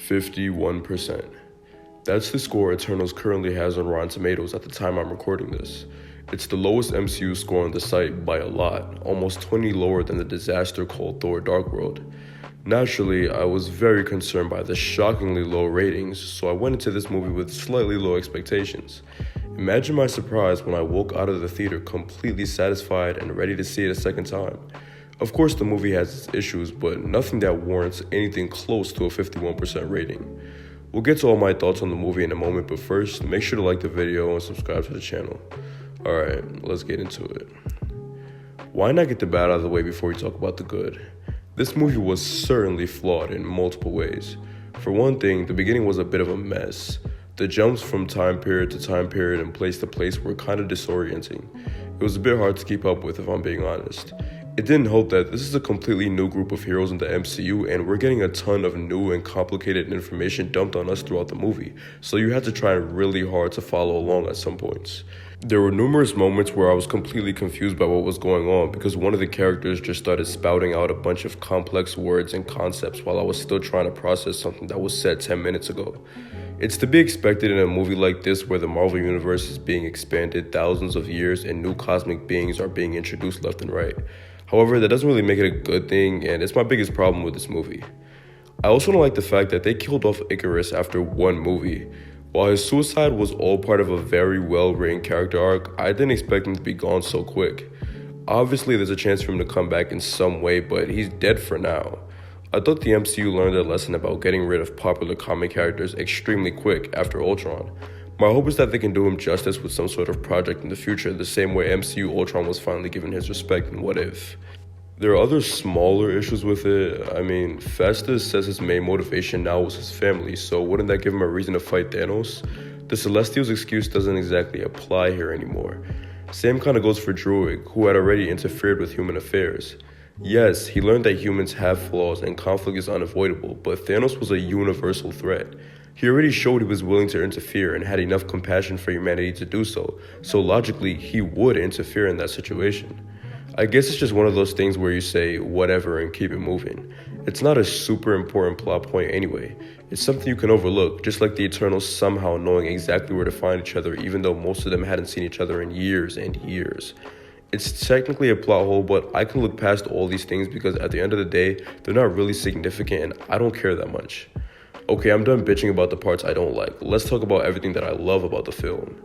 51%. That's the score Eternals currently has on Rotten Tomatoes at the time I'm recording this. It's the lowest MCU score on the site by a lot, almost 20 lower than the disaster called Thor: Dark World. Naturally, I was very concerned by the shockingly low ratings, so I went into this movie with slightly low expectations. Imagine my surprise when I woke out of the theater completely satisfied and ready to see it a second time. Of course, the movie has its issues, but nothing that warrants anything close to a 51% rating. We'll get to all my thoughts on the movie in a moment, but first, make sure to like the video and subscribe to the channel. Alright, let's get into it. Why not get the bad out of the way before we talk about the good? This movie was certainly flawed in multiple ways. For one thing, the beginning was a bit of a mess. The jumps from time period to time period and place to place were kind of disorienting. It was a bit hard to keep up with, if I'm being honest. It didn't help that this is a completely new group of heroes in the MCU, and we're getting a ton of new and complicated information dumped on us throughout the movie, so you had to try really hard to follow along at some points. There were numerous moments where I was completely confused by what was going on because one of the characters just started spouting out a bunch of complex words and concepts while I was still trying to process something that was said 10 minutes ago. It's to be expected in a movie like this where the Marvel Universe is being expanded thousands of years and new cosmic beings are being introduced left and right. However, that doesn't really make it a good thing, and it's my biggest problem with this movie. I also don't like the fact that they killed off Ikaris after one movie. While his suicide was all part of a very well-written character arc, I didn't expect him to be gone so quick. Obviously, there's a chance for him to come back in some way, but he's dead for now. I thought the MCU learned their lesson about getting rid of popular comic characters extremely quick after Ultron. My hope is that they can do him justice with some sort of project in the future, the same way MCU Ultron was finally given his respect in What If. There are other smaller issues with it. I mean, Festus says his main motivation now was his family, so wouldn't that give him a reason to fight Thanos? The Celestial's excuse doesn't exactly apply here anymore. Same kind of goes for Druig, who had already interfered with human affairs. Yes, he learned that humans have flaws and conflict is unavoidable, but Thanos was a universal threat. He already showed he was willing to interfere and had enough compassion for humanity to do so, so logically, he would interfere in that situation. I guess it's just one of those things where you say whatever and keep it moving. It's not a super important plot point anyway. It's something you can overlook, just like the Eternals somehow knowing exactly where to find each other even though most of them hadn't seen each other in years and years. It's technically a plot hole, but I can look past all these things because at the end of the day, they're not really significant and I don't care that much. Okay, I'm done bitching about the parts I don't like. Let's talk about everything that I love about the film.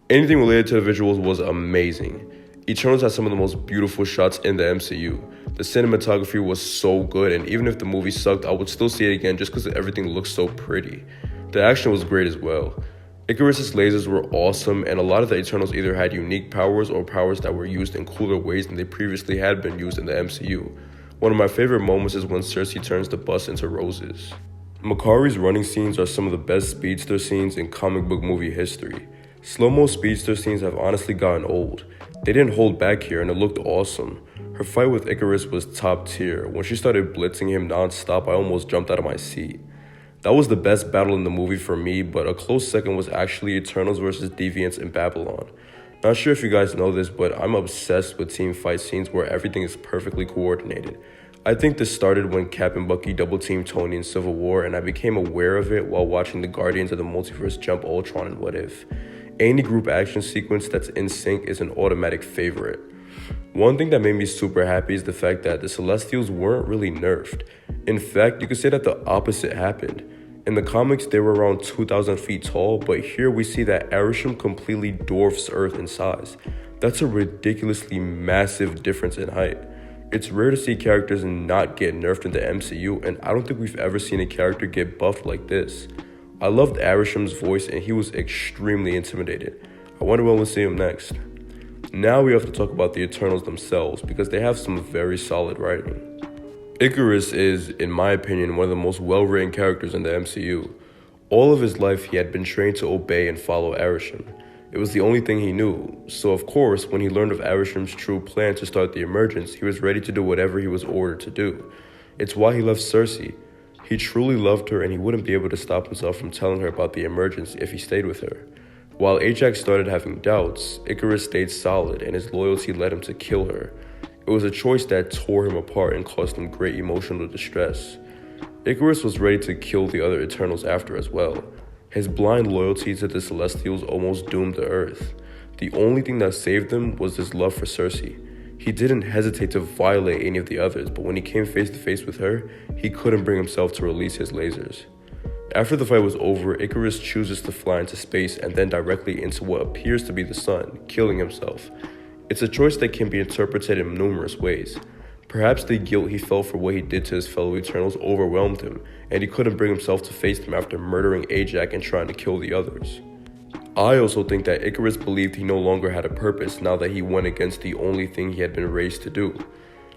Anything related to the visuals was amazing. Eternals had some of the most beautiful shots in the MCU. The cinematography was so good, and even if the movie sucked, I would still see it again just because everything looks so pretty. The action was great as well. Ikaris' lasers were awesome, and a lot of the Eternals either had unique powers or powers that were used in cooler ways than they previously had been used in the MCU. One of my favorite moments is when Sersi turns the bus into roses. Makkari's running scenes are some of the best speedster scenes in comic book movie history. Slow-mo speedster scenes have honestly gotten old. They didn't hold back here and it looked awesome. Her fight with Ikaris was top tier. When she started blitzing him non-stop, I almost jumped out of my seat. That was the best battle in the movie for me, but a close second was actually Eternals vs. Deviants in Babylon. Not sure if you guys know this, but I'm obsessed with team fight scenes where everything is perfectly coordinated. I think this started when Cap and Bucky double-teamed Tony in Civil War, and I became aware of it while watching the Guardians of the Multiverse jump Ultron in What If. Any group action sequence that's in sync is an automatic favorite. One thing that made me super happy is the fact that the Celestials weren't really nerfed. In fact, you could say that the opposite happened. In the comics, they were around 2,000 feet tall, but here we see that Arishem completely dwarfs Earth in size. That's a ridiculously massive difference in height. It's rare to see characters not get nerfed in the MCU, and I don't think we've ever seen a character get buffed like this. I loved Arishem's voice, and he was extremely intimidated. I wonder when we'll see him next. Now we have to talk about the Eternals themselves, because they have some very solid writing. Ikaris is, in my opinion, one of the most well-written characters in the MCU. All of his life, he had been trained to obey and follow Arishem. It was the only thing he knew, so of course, when he learned of Arishem's true plan to start the emergence, he was ready to do whatever he was ordered to do. It's why he left Sersi. He truly loved her and he wouldn't be able to stop himself from telling her about the emergence if he stayed with her. While Ajax started having doubts, Ikaris stayed solid and his loyalty led him to kill her. It was a choice that tore him apart and caused him great emotional distress. Ikaris was ready to kill the other Eternals after as well. His blind loyalty to the Celestials almost doomed the Earth. The only thing that saved him was his love for Sersi. He didn't hesitate to violate any of the others, but when he came face to face with her, he couldn't bring himself to release his lasers. After the fight was over, Ikaris chooses to fly into space and then directly into what appears to be the sun, killing himself. It's a choice that can be interpreted in numerous ways. Perhaps the guilt he felt for what he did to his fellow Eternals overwhelmed him, and he couldn't bring himself to face them after murdering Ajax and trying to kill the others. I also think that Ikaris believed he no longer had a purpose now that he went against the only thing he had been raised to do.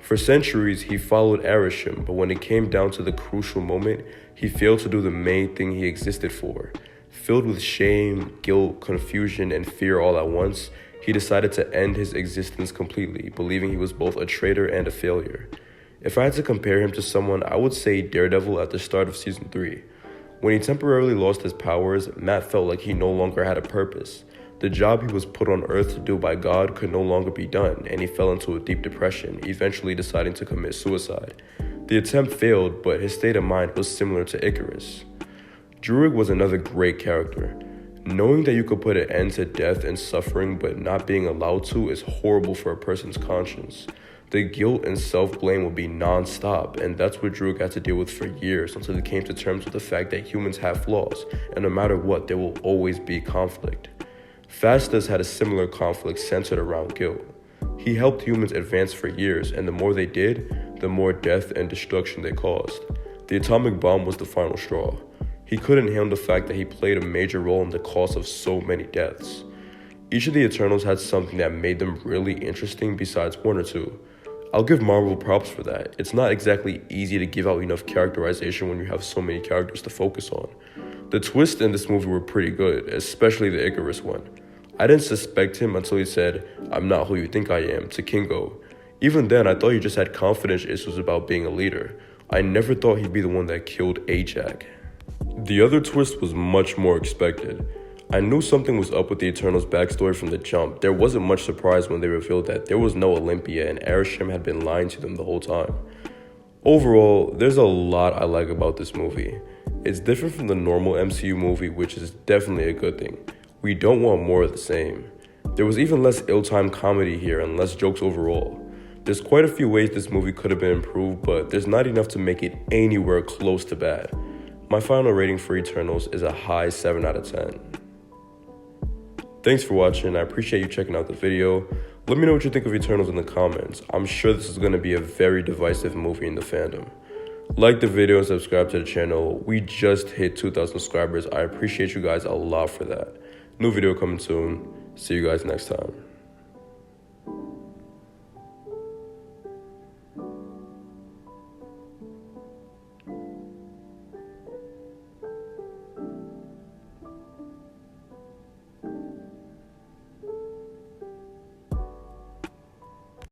For centuries, he followed Arishem, but when it came down to the crucial moment, he failed to do the main thing he existed for. Filled with shame, guilt, confusion, and fear all at once, he decided to end his existence completely, believing he was both a traitor and a failure. If I had to compare him to someone, I would say Daredevil at the start of Season 3. When he temporarily lost his powers, Matt felt like he no longer had a purpose. The job he was put on Earth to do by God could no longer be done, and he fell into a deep depression, eventually deciding to commit suicide. The attempt failed, but his state of mind was similar to Ikaris. Druig was another great character. Knowing that you could put an end to death and suffering but not being allowed to is horrible for a person's conscience. The guilt and self-blame would be non-stop, and that's what Druig had to deal with for years until he came to terms with the fact that humans have flaws, and no matter what, there will always be conflict. Phastos had a similar conflict centered around guilt. He helped humans advance for years, and the more they did, the more death and destruction they caused. The atomic bomb was the final straw. He couldn't handle the fact that he played a major role in the cause of so many deaths. Each of the Eternals had something that made them really interesting besides one or two. I'll give Marvel props for that. It's not exactly easy to give out enough characterization when you have so many characters to focus on. The twists in this movie were pretty good, especially the Ikaris one. I didn't suspect him until he said, "I'm not who you think I am," to Kingo. Even then, I thought he just had confidence issues about being a leader. I never thought he'd be the one that killed Ajax. The other twist was much more expected. I knew something was up with the Eternals' backstory from the jump. There wasn't much surprise when they revealed that there was no Olympia and Arishem had been lying to them the whole time. Overall, there's a lot I like about this movie. It's different from the normal MCU movie, which is definitely a good thing. We don't want more of the same. There was even less ill-timed comedy here and less jokes overall. There's quite a few ways this movie could have been improved, but there's not enough to make it anywhere close to bad. My final rating for Eternals is a high 7 out of 10. Thanks for watching. I appreciate you checking out the video. Let me know what you think of Eternals in the comments. I'm sure this is going to be a very divisive movie in the fandom. Like the video and subscribe to the channel. We just hit 2,000 subscribers. I appreciate you guys a lot for that. New video coming soon. See you guys next time.